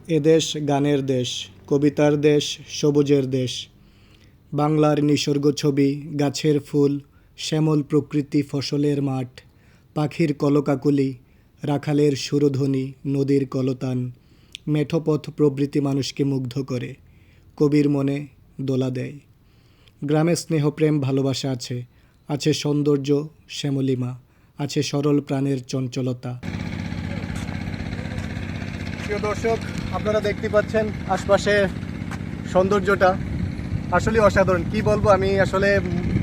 এদেশ গানের দেশ, কবিতার দেশ, সবুজের দেশ। বাংলার নিসর্গ ছবি, গাছের ফুল, শ্যামল প্রকৃতি, ফসলের মাঠ, পাখির কলকাকলি, রাখালের সুরধ্বনি, নদীর কলতান, মেঠোপথ প্রভৃতি মানুষকে মুগ্ধ করে, কবির মনে দোলা দেয়। গ্রামে স্নেহপ্রেম ভালোবাসা আছে, আছে সৌন্দর্য শ্যামলিমা, আছে সরল প্রাণের চঞ্চলতা। প্রিয় দর্শক, আপনারা দেখতে পাচ্ছেন আশপাশে সৌন্দর্যটা আসলে অসাধারণ। কি বলবো, আমি আসলে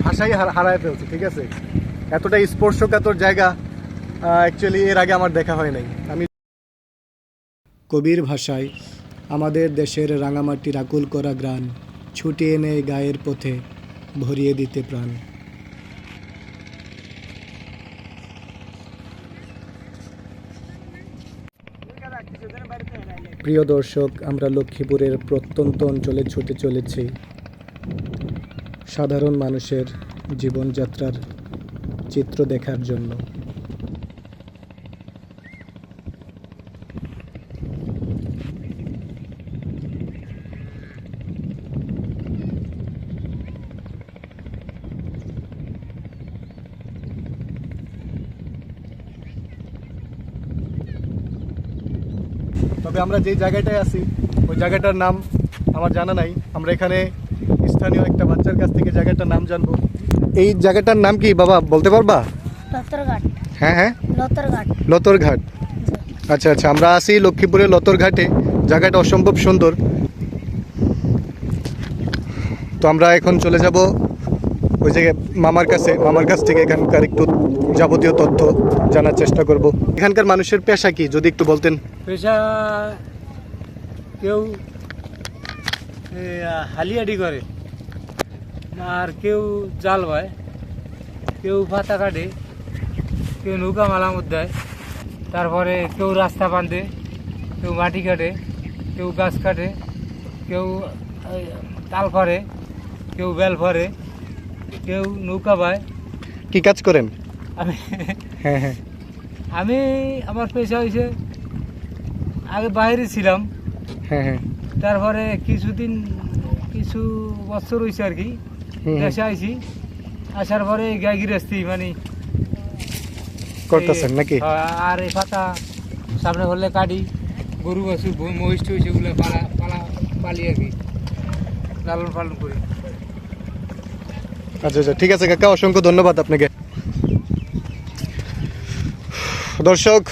ভাষাই হারায় ফেলছি। ঠিক আছে, এতটা স্পর্শকাতর জায়গা অ্যাকচুয়ালি এর আগে আমার দেখা হয় নাই। আমি কবির ভাষায়, আমাদের দেশের রাঙামাটির আকুল করা গ্রান, ছুটিয়ে নেয় গায়ের পথে, ভরিয়ে দিতে প্রাণ। প্রিয় দর্শক, আমরা লক্ষ্মীপুরের প্রত্যন্ত অঞ্চলে ছুটে চলেছি সাধারণ মানুষের জীবনযাত্রার চিত্র দেখার জন্য। তবে আমরা যে জায়গাটায় আছি ওই জায়গাটার নাম আমার জানা নাই। আমরা এখানে স্থানীয় একটা বাচ্চার কাছ থেকে জায়গাটার নাম জানবো। এই জায়গাটার নাম কি বাবা, বলতে পারবা? লতরঘাট। হ্যাঁ হ্যাঁ, লতরঘাট। লতরঘাট। আচ্ছা আচ্ছা, আমরা আছি লক্ষ্মীপুরের লতরঘাটে। জায়গাটা অসম্ভব সুন্দর। তো আমরা এখন চলে যাব ওই জায়গায় মামার কাছ থেকে এখানকার একটু যাবতীয় তথ্য জানার চেষ্টা করব। এখানকার মানুষের পেশা কি যদি একটু বলতেন? পেশা কেউ হালিয়াডি করে, আর কেউ জাল বায়, কেউ পাতা কাটে, কেউ নৌকা মালামত দেয়, তারপরে কেউ রাস্তা বাঁধে, কেউ মাটি কাটে, কেউ গাছ কাটে, কেউ তাল ফরে, কেউ বেল ফরে, কেউ নৌকা বায়। কি কাজ করেন? আমি হ্যাঁ হ্যাঁ, আমি আমার পেশা হয়েছে, আগে বাইরে ছিলাম, হ্যাঁ হ্যাঁ, তারপরে কিছু বছর হয়েছে আর কি দেশে আইছি। আসার পরে গাই গৃহস্থী মানে করতেছেন নাকি? আর এই পাতা সামনে হলে কাটি, গরু বাছু মহিষ টহিষ এগুলো পালি আর কি, লালন পালন করি। আচ্ছা আচ্ছা, ঠিক আছে কাকা, অসংখ্য ধন্যবাদ আপনাকে। দর্শক,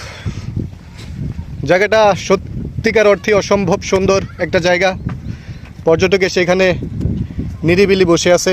জায়গাটা সত্যিকার অর্থে অসম্ভব সুন্দর একটা জায়গা। পর্যটক এসে এখানে নিরিবিলি বসে আছে।